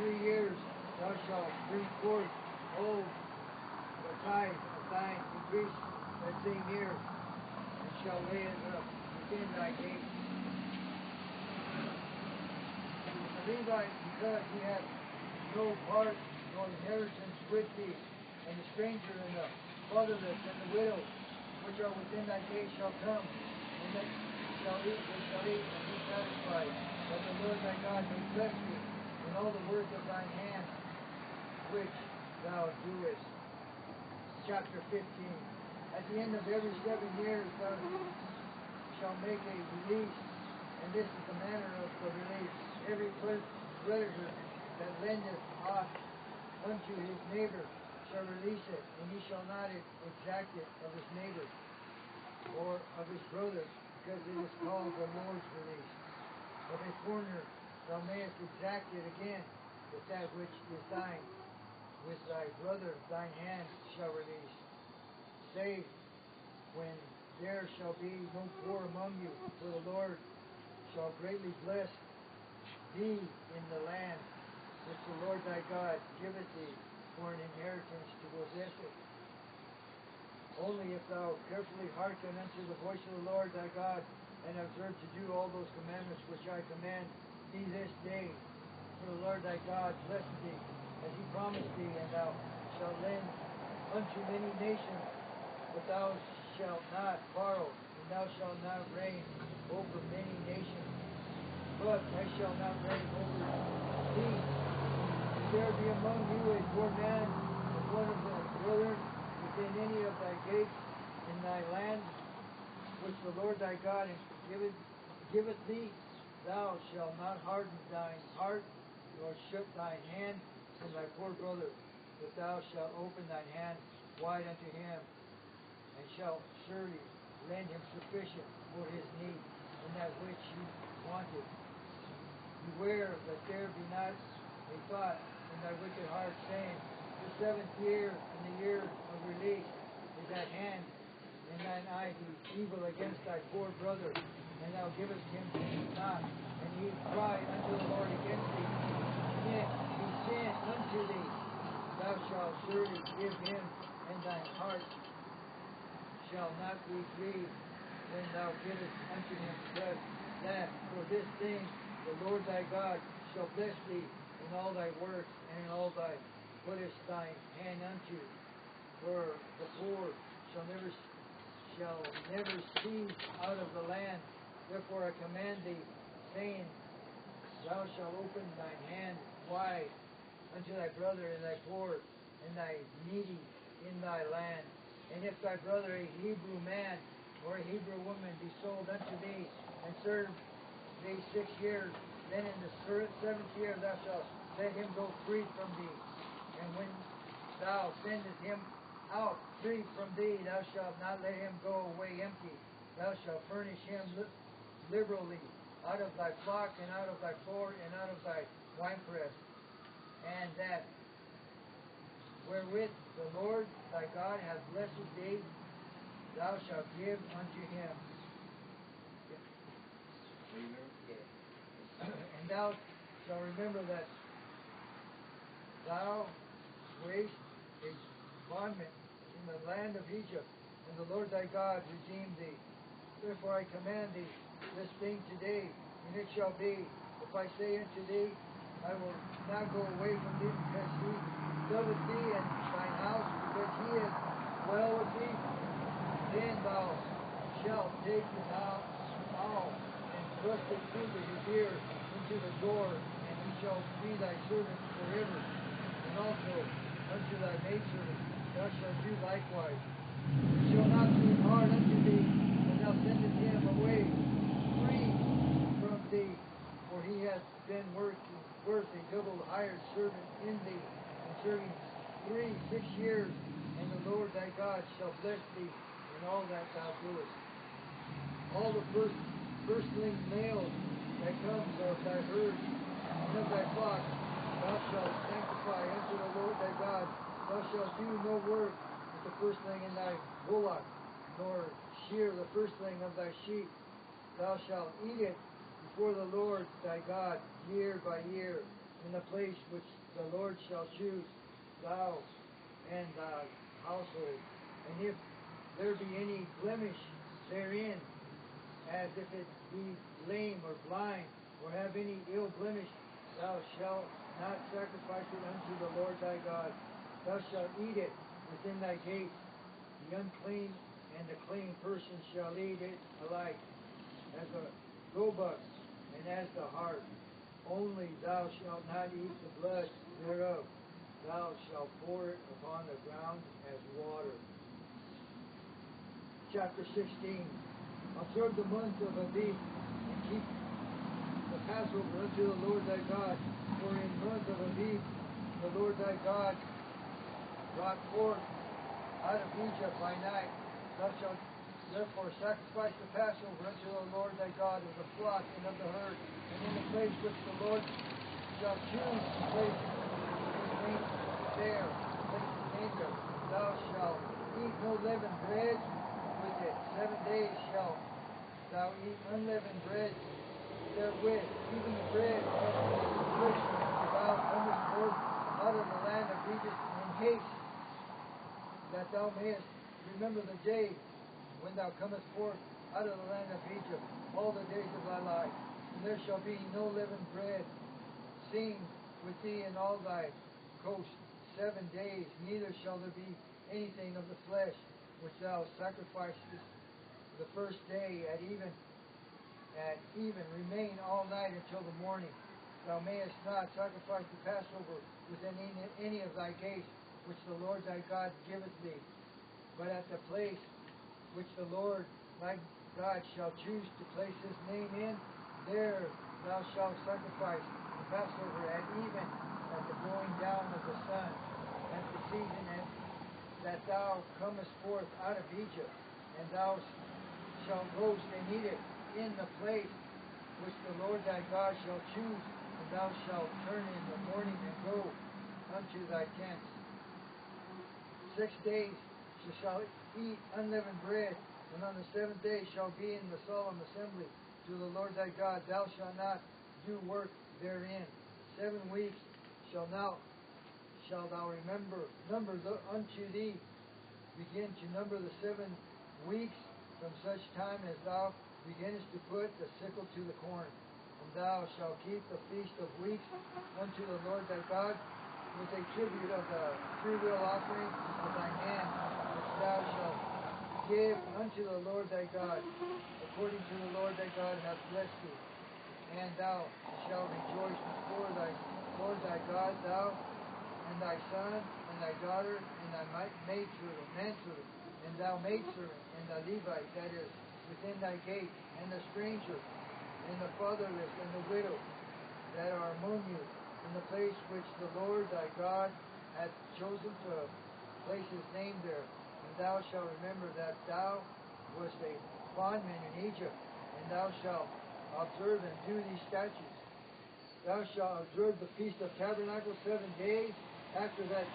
3 years thou shalt bring forth all the tithe of thine increase that same year, and shall lay it up within thy gates. The Levite, because he hath no part nor inheritance with thee, and the stranger and the fatherless and the widow, which are within thy gates, shall come, and they shall eat and be satisfied, that the Lord thy God may bless thee in all the work of thine hand, which thou doest. Chapter 15. At the end of every 7 years thou shalt make a release, and this is the manner of the release. Every creditor that lendeth aught unto his neighbor shall release it, and he shall not exact it of his neighbor or of his brother, because it is called the Lord's release. Of a foreigner thou mayest exact it again, but that which is thine with thy brother thine hand shall release. Say, when there shall be no poor among you, for the Lord shall greatly bless thee in the land which the Lord thy God giveth thee for an inheritance to possess it. Only if thou carefully hearken unto the voice of the Lord thy God, and observe to do all those commandments which I command thee this day, for the Lord thy God bless thee, as he promised thee, and thou shalt lend unto many nations, but thou shalt not borrow, and thou shalt not reign over many nations. But I shall not reign over thee. If there be among you a poor man, and one of thy brethren, within any of thy gates in thy land, which the Lord thy God giveth thee, thou shalt not harden thine heart, nor shut thine hand from thy poor brother, but thou shalt open thine hand wide unto him, and shalt surely lend him sufficient for his need, and that which he wanted. Beware that there be not a thought in thy wicked heart, saying, the 7th year and the year of release is at hand, and thine eye be evil against thy poor brother, and thou givest him not, and he cry unto the Lord against thee, and he sin unto thee, thou shalt surely give him, and thine heart shall not be grieved when thou givest unto him, but that for this thing the Lord thy God shall bless thee in all thy works, and in all thy puttest thine hand unto. For the poor shall never cease out of the land. Therefore I command thee, saying, thou shalt open thine hand wide unto thy brother and thy poor and thy needy in thy land. And if thy brother, a Hebrew man or a Hebrew woman, be sold unto thee, and serve thee 6 years, then in the 7th year thou shalt let him go free from thee. And when thou sendest him out free from thee, thou shalt not let him go away empty. Thou shalt furnish him liberally out of thy flock, and out of thy floor, and out of thy winepress. And that wherewith the Lord thy God hath blessed thee, thou shalt give unto him. And thou shalt remember that thou wast a bondman in the land of Egypt, and the Lord thy God redeemed thee. Therefore I command thee this thing today, and it shall be, if I say unto thee, I will not go away from thee, because he loveth thee and thine house, because he is well with thee, then thou shalt take the awl and thrust it through his ear into the door, and he shall be thy servant forever. And also unto thy maidservant thou shalt do likewise. He shall not be hard unto thee, when thou sendest him away free from thee, for he hath been worth a double hired servant in thee, and serving 6 years, and the Lord thy God shall bless thee in all that thou doest. All the firstling male that comes of thy herd and of thy flock thou shalt sanctify unto the Lord thy God. Thou shalt do no work with the firstling in thy bullock, nor shear the firstling of thy sheep. Thou shalt eat it before the Lord thy God year by year. in the place which the Lord shall choose, thou and thy household. And if there be any blemish therein, as if it be lame or blind, or have any ill blemish, thou shalt not sacrifice it unto the Lord thy God. Thou shalt eat it within thy gates. The unclean and the clean person shall eat it alike, as a roebuck and as the hart. Only thou shalt not eat the blood thereof. Thou shalt pour it upon the ground as water. Chapter 16. Observe the month of Abib, and keep the Passover unto the Lord thy God. For in the month of Abib the Lord thy God brought forth out of Egypt by night. Thou shalt therefore sacrifice the Passover unto the Lord thy God of the flock and of the herd, and in the place which the Lord shall choose to place his name there, thou shalt eat no leavened bread with it. 7 days shalt thou eat unleavened bread therewith, even the bread of which thou comest forth out of the land of Egypt in haste, that thou mayest remember the day when thou comest forth out of the land of Egypt all the days of thy life. And there shall be no leavened bread seen with thee in all thy coast 7 days, neither shall there be anything of the flesh which thou sacrificest the first day at even remain all night until the morning. Thou mayest not sacrifice the Passover within any of thy gates which the Lord thy God giveth thee, but at the place which the Lord thy God shall choose to place his name in, there thou shalt sacrifice the Passover at even at the going down of the sun, at the season that thou comest forth out of Egypt, and thou shalt roast and eat it in the place which the Lord thy God shall choose, and thou shalt turn in the morning and go unto thy tents. 6 days you shall eat unleavened bread, and on the 7th day shall be in the solemn assembly to the Lord thy God. Thou shalt not do work therein. 7 weeks shalt thou number unto thee. Begin to number the 7 weeks from such time as thou beginnest to put the sickle to the corn. And thou shalt keep the feast of weeks unto the Lord thy God, with a tribute of the freewill offering of thine hand, which thou shalt give unto the Lord thy God, according to the Lord thy God hath blessed thee. And thou shalt rejoice before thy Lord thy God, thou and thy son, and thy daughter, and thy manservant, and thou maidservant, and the Levite that is within thy gate, and the stranger, and the fatherless, and the widow that are among you, in the place which the Lord thy God hath chosen to place his name there. And thou shalt remember that thou wast a bondman in Egypt, and thou shalt observe and do these statutes. Thou shalt observe the Feast of Tabernacles 7 days. After that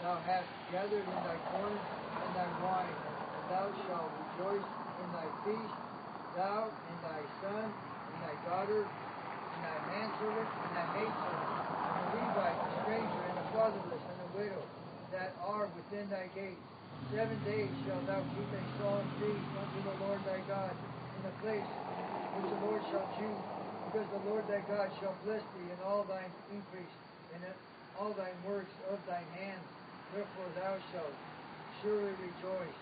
thou hast gathered in thy corn and thy wine, and thou shalt rejoice in thy feast, thou and thy son, and thy daughter, and thy manservant, and thy maidservant, and the Levite, the stranger, and the fatherless, and the widow, that are within thy gates. 7 days shalt thou keep a solemn feast unto the Lord thy God, in the place which the Lord shall choose, because the Lord thy God shall bless thee in all thine increase, and in all thine works of thine hands. Therefore thou shalt surely rejoice.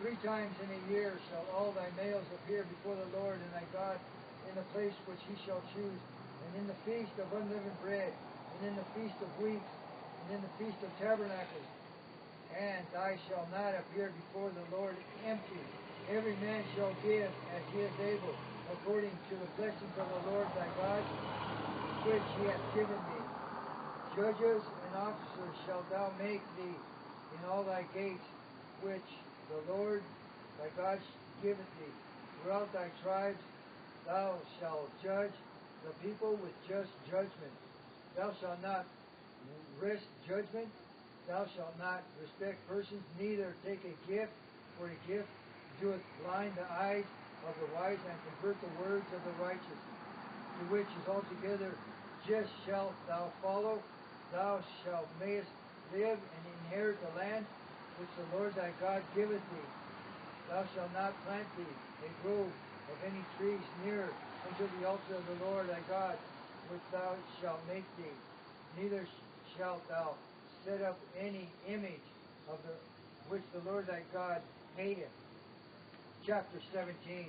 3 times in a year shall all thy males appear before the Lord and thy God in the place which he shall choose, and in the feast of unleavened bread, and in the feast of weeks, and in the feast of tabernacles. And I shall not appear before the Lord empty. Every man shall give as he is able, according to the blessings of the Lord thy God, which he hath given thee. Judges and officers shalt thou make thee in all thy gates, which the Lord thy God giveth thee. Throughout thy tribes thou shalt judge the people with just judgment. Thou shalt not wrest judgment. Thou shalt not respect persons, neither take a gift, for a gift doeth blind the eyes of the wise, and convert the words of the righteous, to which is altogether just shalt thou follow. Thou shalt mayest live and inherit the land which the Lord thy God giveth thee. Thou shalt not plant thee a grove of any trees near unto the altar of the Lord thy God, which thou shalt make thee. Neither shalt thou set up any image of the which the Lord thy God hateth. Chapter 17.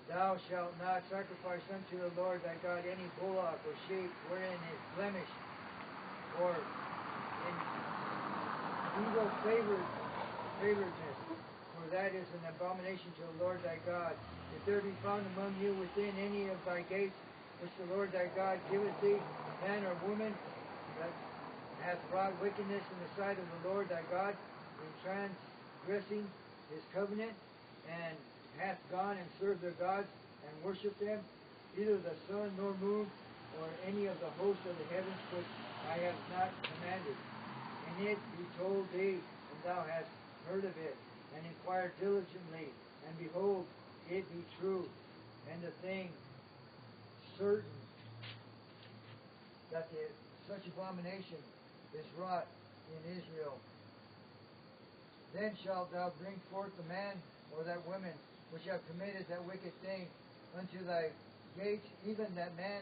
Thou shalt not sacrifice unto the Lord thy God any bullock or sheep wherein is blemish, or in evil favoredness, for that is an abomination to the Lord thy God. If there be found among you within any of thy gates, which the Lord thy God giveth thee, man or woman that hath wrought wickedness in the sight of the Lord thy God, in transgressing his covenant, and hath gone and served their gods, and worshipped them, neither the sun nor moon, or any of the host of the heavens which I have not commanded. And it be told thee, and thou hast heard of it, and inquired diligently, and behold, it be true, and the thing certain, that such abomination is wrought in Israel. Then shalt thou bring forth the man or that woman which have committed that wicked thing unto thy gates, even that man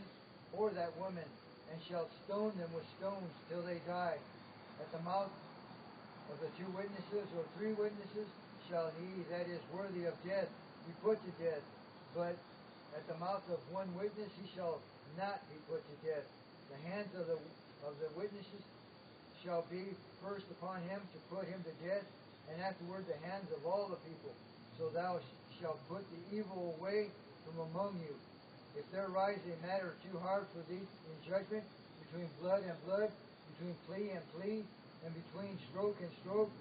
or that woman, and shalt stone them with stones till they die. At the mouth of the 2 witnesses or 3 witnesses shall he that is worthy of death be put to death, but at the mouth of 1 witness he shall not be put to death. The hands of the witnesses shall be first upon him to put him to death, and afterward the hands of all the people. So thou shalt put the evil away from among you. If there rise a matter too hard for thee in judgment, between blood and blood, between plea and plea, and between stroke and stroke,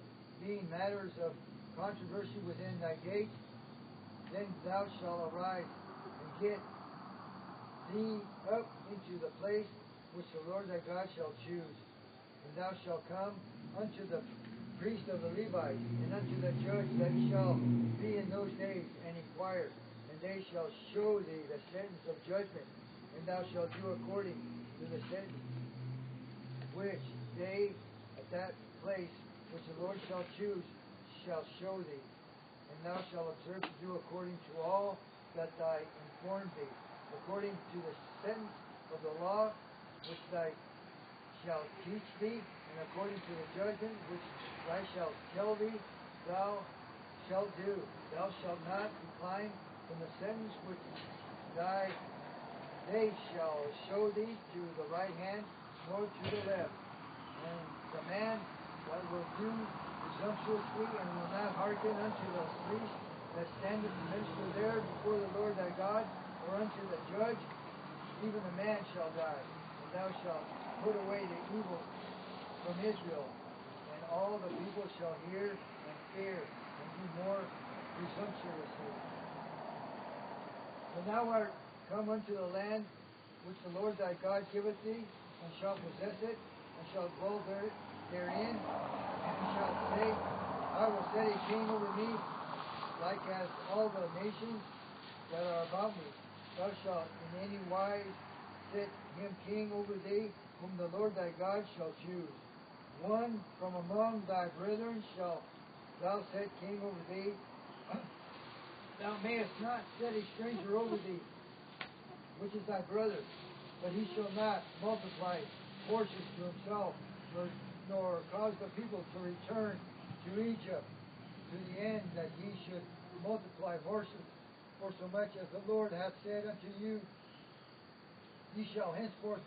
being matters of controversy within thy gates, then thou shalt arise and get thee up into the place which the Lord thy God shall choose. And thou shalt come unto the priest of the Levites, and unto the judge that shall be in those days, and inquire, and they shall show thee the sentence of judgment, and thou shalt do according to the sentence which they at that place which the Lord shall choose shall show thee. And thou shalt observe to do according to all that I inform thee, according to the sentence of the law which I shall teach thee, and according to the judgment which I shall tell thee, thou shalt do. Thou shalt not decline from the sentence which they shall show thee to the right hand, nor to the left. And the man that will do presumptuously, and will not hearken unto the priest that standeth to minister there before the Lord thy God, or unto the judge, even the man shall die. And thou shalt put away the evil from Israel, and all the people shall hear and fear, and do more presumptuously. When thou art come unto the land which the Lord thy God giveth thee, and shalt possess it, and shalt dwell therein, and shalt say, I will set a king over me, like as all the nations that are about me. Thou shalt in any wise set him king over thee, whom the Lord thy God shall choose. One from among thy brethren shalt thou set king over thee. Thou mayest not set a stranger over thee, which is thy brother, but he shall not multiply horses to himself, nor cause the people to return to Egypt, to the end that ye should multiply horses. For so much as the Lord hath said unto you, ye shall henceforth